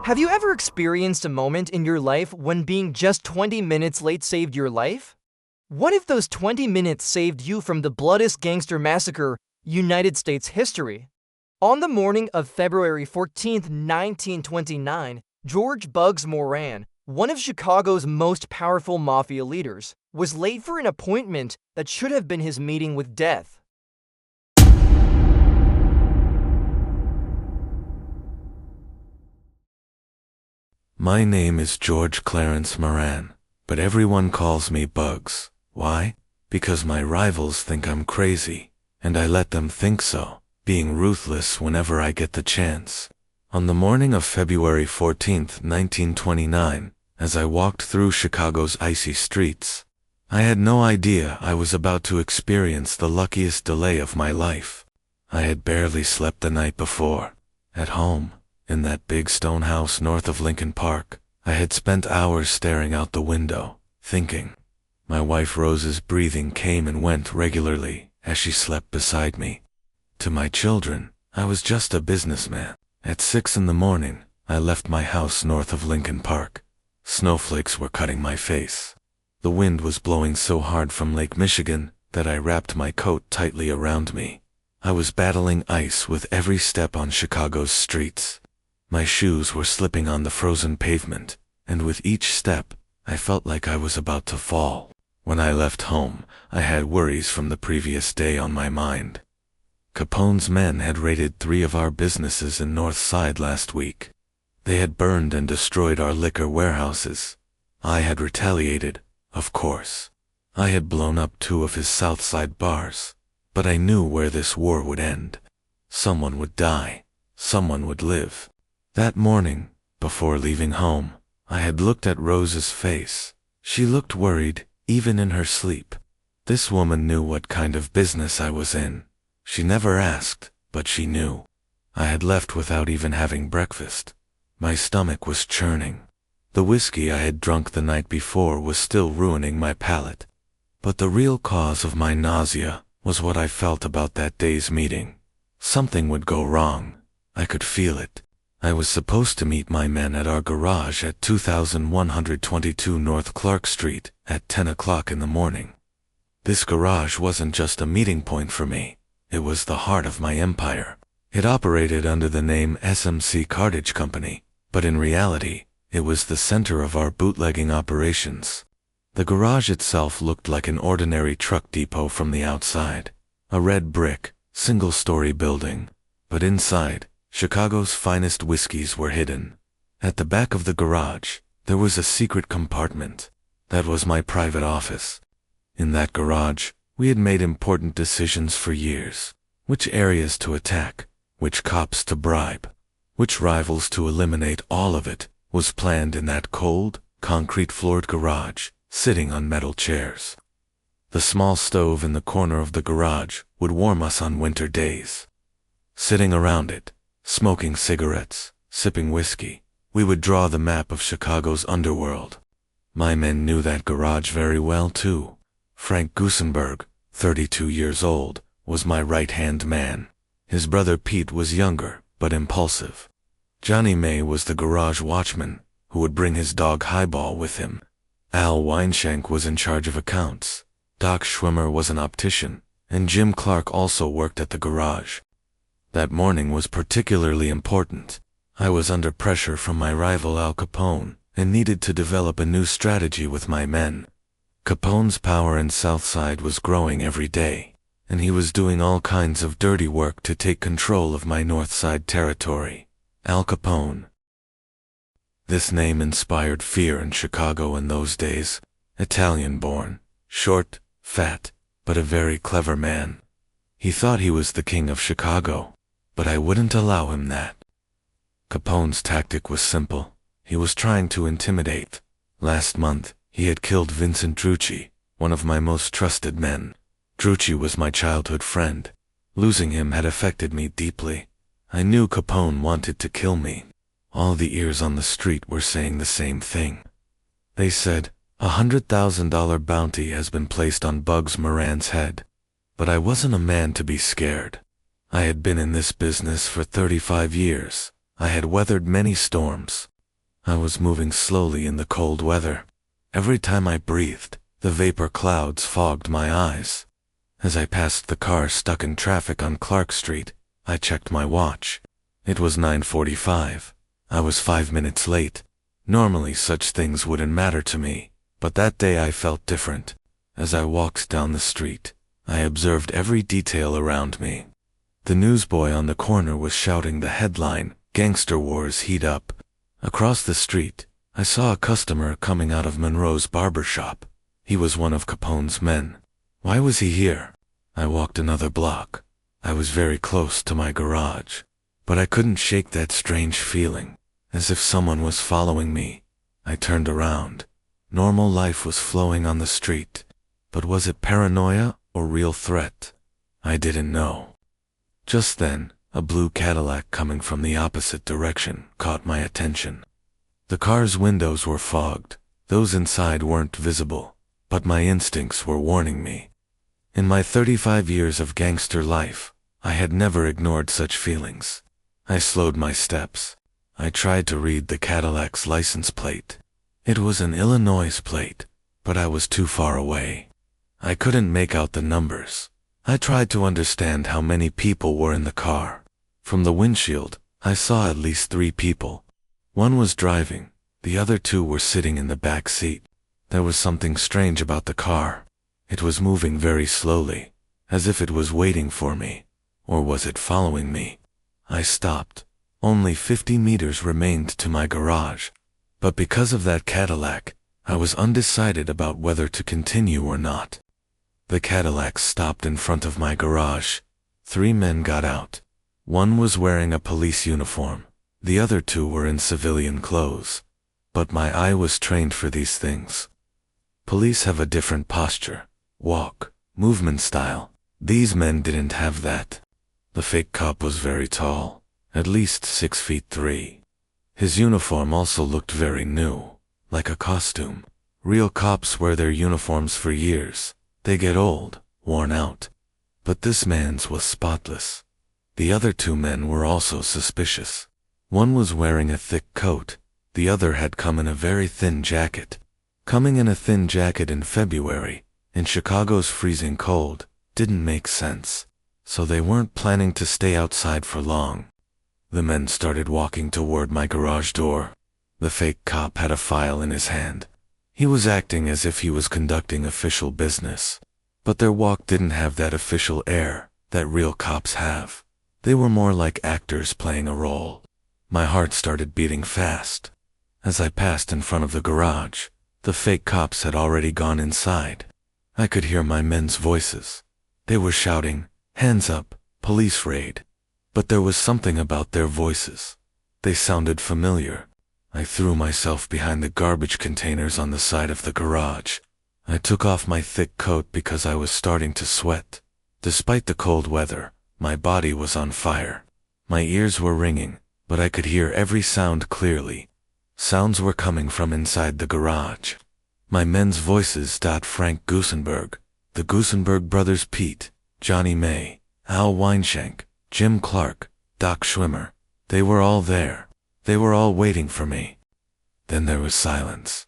Have you ever experienced a moment in your life when being just 20 minutes late saved your life? What if those 20 minutes saved you from the bloodiest gangster massacre United States history? On the morning of February 14, 1929, George Bugs Moran, one of Chicago's most powerful mafia leaders, was late for an appointment that should have been his meeting with death. My name is George Clarence Moran, but everyone calls me Bugs. Why? Because my rivals think I'm crazy, and I let them think so, being ruthless whenever I get the chance. On the morning of February 14th, 1929, as I walked through Chicago's icy streets, I had no idea I was about to experience the luckiest delay of my life. I had barely slept the night before. At home, in that big stone house north of Lincoln Park, I had spent hours staring out the window, thinking. My wife Rose's breathing came and went regularly as she slept beside me. To my children, I was just a businessman. At 6 in the morning, I left my house north of Lincoln Park. Snowflakes were cutting my face. The wind was blowing so hard from Lake Michigan that I wrapped my coat tightly around me. I was battling ice with every step on Chicago's streets. My shoes were slipping on the frozen pavement, and with each step, I felt like I was about to fall. When I left home, I had worries from the previous day on my mind. Capone's men had raided 3 of our businesses in North Side last week. They had burned and destroyed our liquor warehouses. I had retaliated, of course. I had blown up 2 of his South Side bars. But I knew where this war would end. Someone would die. Someone would live. That morning, before leaving home, I had looked at Rose's face. She looked worried, even in her sleep. This woman knew what kind of business I was in. She never asked, but she knew. I had left without even having breakfast. My stomach was churning. The whiskey I had drunk the night before was still ruining my palate. But the real cause of my nausea was what I felt about that day's meeting. Something would go wrong. I could feel it. I was supposed to meet my men at our garage at 2122 North Clark Street at 10 o'clock in the morning. This garage wasn't just a meeting point for me. It was the heart of my empire. It operated under the name SMC Cartage Company, but in reality, it was the center of our bootlegging operations. The garage itself looked like an ordinary truck depot from the outside. A red brick, single-story building. But inside, Chicago's finest whiskeys were hidden. At the back of the garage, there was a secret compartment. That was my private office. In that garage, we had made important decisions for years. Which areas to attack, which cops to bribe, which rivals to eliminate. All of it was planned in that cold, concrete-floored garage, sitting on metal chairs. The small stove in the corner of the garage would warm us on winter days. Sitting around it, smoking cigarettes, sipping whiskey, we would draw the map of Chicago's underworld. My men knew that garage very well, too. Frank Gusenberg, 32 years old, was my right-hand man. His brother Pete was younger, but impulsive. Johnny May was the garage watchman, who would bring his dog Highball with him. Al Weinshank was in charge of accounts. Doc Schwimmer was an optician, and Jim Clark also worked at the garage. That morning was particularly important. I was under pressure from my rival Al Capone and needed to develop a new strategy with my men. Capone's power in Southside was growing every day, and he was doing all kinds of dirty work to take control of my Northside territory. Al Capone. This name inspired fear in Chicago in those days. Italian-born, short, fat, but a very clever man. He thought he was the king of Chicago. But I wouldn't allow him that. Capone's tactic was simple. He was trying to intimidate. Last month, he had killed Vincent Drucci, one of my most trusted men. Drucci was my childhood friend. Losing him had affected me deeply. I knew Capone wanted to kill me. All the ears on the street were saying the same thing. They said, $100,000 bounty has been placed on Bugs Moran's head. But I wasn't a man to be scared. I had been in this business for 35 years. I had weathered many storms. I was moving slowly in the cold weather. Every time I breathed, the vapor clouds fogged my eyes. As I passed the car stuck in traffic on Clark Street, I checked my watch. It was 9:45. I was 5 minutes late. Normally such things wouldn't matter to me, but that day I felt different. As I walked down the street, I observed every detail around me. The newsboy on the corner was shouting the headline, "Gangster Wars Heat Up." Across the street, I saw a customer coming out of Monroe's barber shop. He was one of Capone's men. Why was he here? I walked another block. I was very close to my garage, but I couldn't shake that strange feeling, as if someone was following me. I turned around. Normal life was flowing on the street, but was it paranoia or real threat? I didn't know. Just then, a blue Cadillac coming from the opposite direction caught my attention. The car's windows were fogged. Those inside weren't visible, but my instincts were warning me. In my 35 years of gangster life, I had never ignored such feelings. I slowed my steps. I tried to read the Cadillac's license plate. It was an Illinois plate, but I was too far away. I couldn't make out the numbers. I tried to understand how many people were in the car. From the windshield, I saw at least 3 people. One was driving, the other 2 were sitting in the back seat. There was something strange about the car. It was moving very slowly, as if it was waiting for me. Or was it following me? I stopped. Only 50 meters remained to my garage. But because of that Cadillac, I was undecided about whether to continue or not. The Cadillac stopped in front of my garage. 3 men got out. One was wearing a police uniform. The other 2 were in civilian clothes. But my eye was trained for these things. Police have a different posture, walk, movement style. These men didn't have that. The fake cop was very tall, at least 6'3". His uniform also looked very new, like a costume. Real cops wear their uniforms for years. They get old, worn out. But this man's was spotless. The other 2 men were also suspicious. One was wearing a thick coat. The other had come in a very thin jacket. Coming in a thin jacket in February, in Chicago's freezing cold, didn't make sense. So they weren't planning to stay outside for long. The men started walking toward my garage door. The fake cop had a file in his hand. He was acting as if he was conducting official business. But their walk didn't have that official air that real cops have. They were more like actors playing a role. My heart started beating fast. As I passed in front of the garage, the fake cops had already gone inside. I could hear my men's voices. They were shouting, "Hands up, police raid." But there was something about their voices. They sounded familiar. I threw myself behind the garbage containers on the side of the garage. I took off my thick coat because I was starting to sweat. Despite the cold weather, my body was on fire. My ears were ringing, but I could hear every sound clearly. Sounds were coming from inside the garage. My men's voices. Frank Gusenberg, the Gusenberg brothers Pete, Johnny May, Al Weinshank, Jim Clark, Doc Schwimmer. They were all there. They were all waiting for me. Then there was silence.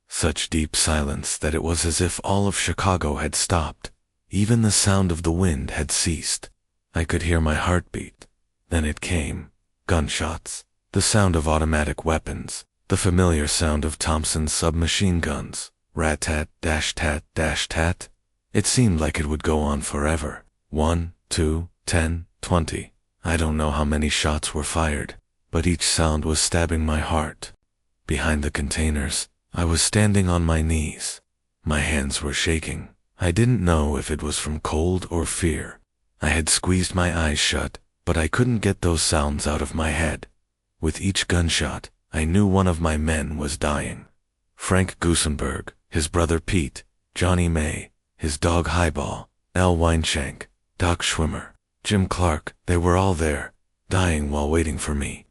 Such deep silence that it was as if all of Chicago had stopped. Even the sound of the wind had ceased. I could hear my heartbeat. Then it came. Gunshots. The sound of automatic weapons. The familiar sound of Thompson's submachine guns. Rat-tat-dash-tat-dash-tat. It seemed like it would go on forever. 1, 2, 10, 20. I don't know how many shots were fired, but each sound was stabbing my heart. Behind the containers, I was standing on my knees. My hands were shaking. I didn't know if it was from cold or fear. I had squeezed my eyes shut, but I couldn't get those sounds out of my head. With each gunshot, I knew one of my men was dying. Frank Gusenberg, his brother Pete, Johnny May, his dog Highball, Al Weinshank, Doc Schwimmer, Jim Clark, they were all there, dying while waiting for me.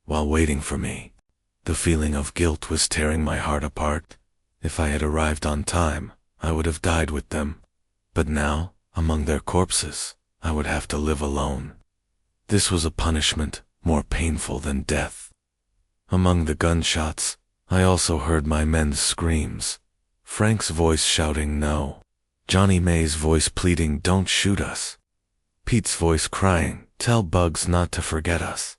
While waiting for me. The feeling of guilt was tearing my heart apart. If I had arrived on time, I would have died with them. But now, among their corpses, I would have to live alone. This was a punishment more painful than death. Among the gunshots, I also heard my men's screams. Frank's voice shouting no. Johnny May's voice pleading don't shoot us. Pete's voice crying, tell Bugs not to forget us.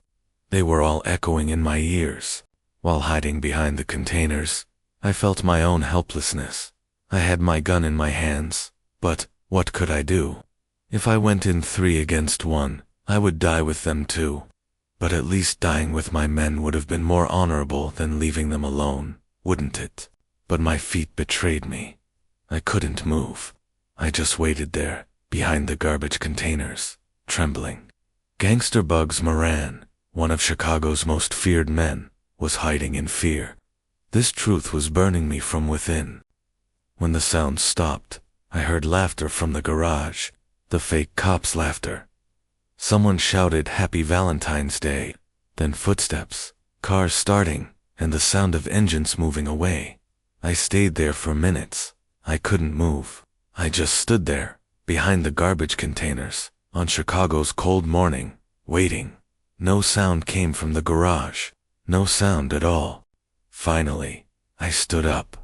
They were all echoing in my ears. While hiding behind the containers, I felt my own helplessness. I had my gun in my hands, but what could I do? If I went in 3 against 1, I would die with them too. But at least dying with my men would have been more honorable than leaving them alone, wouldn't it? But my feet betrayed me. I couldn't move. I just waited there, behind the garbage containers, trembling. Gangster Bugs Moran, one of Chicago's most feared men, was hiding in fear. This truth was burning me from within. When the sound stopped, I heard laughter from the garage, the fake cops' laughter. Someone shouted Happy Valentine's Day, then footsteps, cars starting, and the sound of engines moving away. I stayed there for minutes. I couldn't move. I just stood there, behind the garbage containers, on Chicago's cold morning, waiting. No sound came from the garage. No sound at all. Finally, I stood up.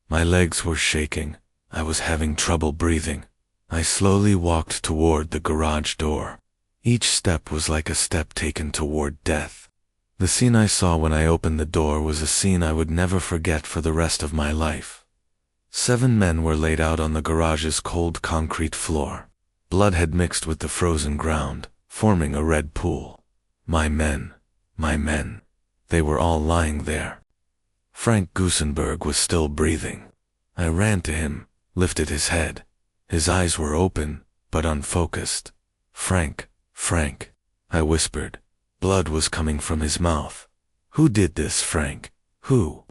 My legs were shaking. I was having trouble breathing. I slowly walked toward the garage door. Each step was like a step taken toward death. The scene I saw when I opened the door was a scene I would never forget for the rest of my life. 7 men were laid out on the garage's cold concrete floor. Blood had mixed with the frozen ground, forming a red pool. My men. They were all lying there. Frank Gusenberg was still breathing. I ran to him, lifted his head. His eyes were open, but unfocused. Frank, I whispered. Blood was coming from his mouth. Who did this, Frank? Who?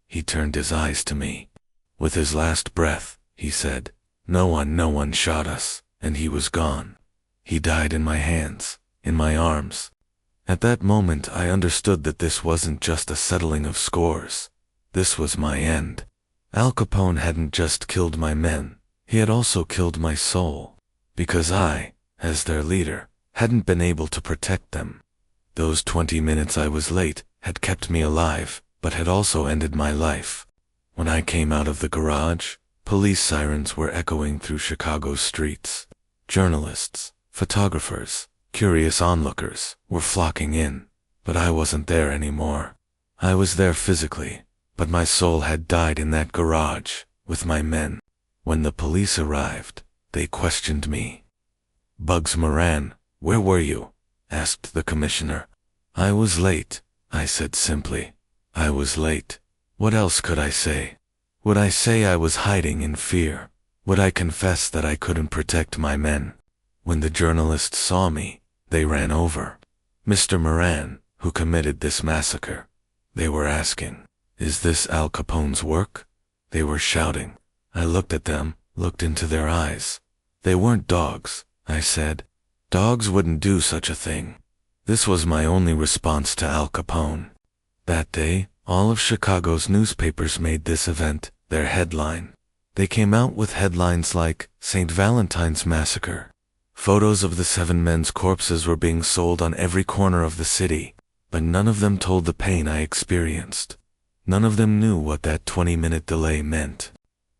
He turned his eyes to me. With his last breath, he said, No one shot us, and he was gone. He died in my hands, in my arms. At that moment I understood that this wasn't just a settling of scores. This was my end. Al Capone hadn't just killed my men, he had also killed my soul. Because I, as their leader, hadn't been able to protect them. Those 20 minutes I was late had kept me alive, but had also ended my life. When I came out of the garage, police sirens were echoing through Chicago's streets. Journalists, photographers, curious onlookers were flocking in, but I wasn't there anymore. I was there physically, but my soul had died in that garage, with my men. When the police arrived, they questioned me. Bugs Moran, where were you? Asked the commissioner. I was late, I said simply. I was late. What else could I say? Would I say I was hiding in fear? Would I confess that I couldn't protect my men? When the journalists saw me, they ran over. Mr. Moran, who committed this massacre? They were asking, is this Al Capone's work? They were shouting. I looked at them, looked into their eyes. They weren't dogs, I said. Dogs wouldn't do such a thing. This was my only response to Al Capone. That day, all of Chicago's newspapers made this event their headline. They came out with headlines like, St. Valentine's Massacre. Photos of the 7 men's corpses were being sold on every corner of the city, but none of them told the pain I experienced. None of them knew what that 20-minute delay meant.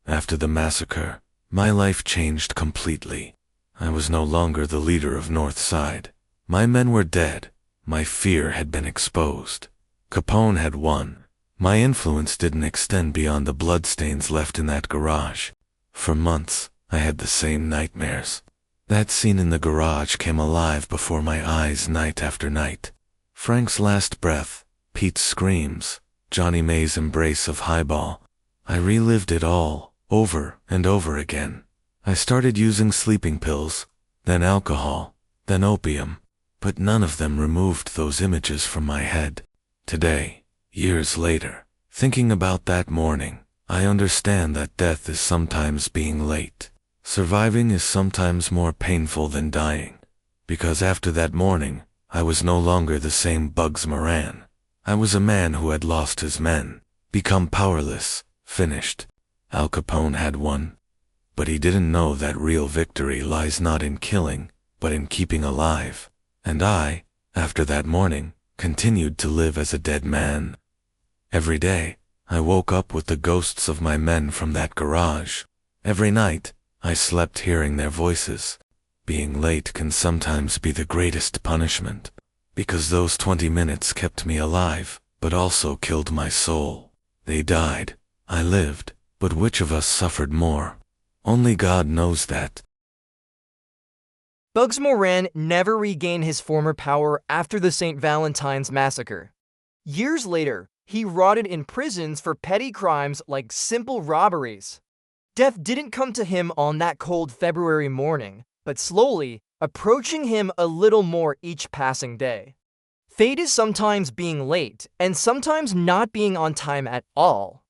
After the massacre, my life changed completely. I was no longer the leader of North Side. My men were dead. My fear had been exposed. Capone had won. My influence didn't extend beyond the bloodstains left in that garage. For months, I had the same nightmares. That scene in the garage came alive before my eyes night after night. Frank's last breath, Pete's screams, Johnny May's embrace of highball. I relived it all, over and over again. I started using sleeping pills, then alcohol, then opium, but none of them removed those images from my head. Today, years later, thinking about that morning, I understand that death is sometimes being late. Surviving is sometimes more painful than dying. Because after that morning, I was no longer the same Bugs Moran. I was a man who had lost his men, become powerless, finished. Al Capone had won. But he didn't know that real victory lies not in killing, but in keeping alive. And I, after that morning, continued to live as a dead man. Every day, I woke up with the ghosts of my men from that garage. Every night, I slept hearing their voices. Being late can sometimes be the greatest punishment, because those 20 minutes kept me alive, but also killed my soul. They died, I lived, but which of us suffered more? Only God knows that. Bugs Moran never regained his former power after the St. Valentine's Massacre. Years later, he rotted in prisons for petty crimes like simple robberies. Death didn't come to him on that cold February morning, but slowly, approaching him a little more each passing day. Fate is sometimes being late, and sometimes not being on time at all.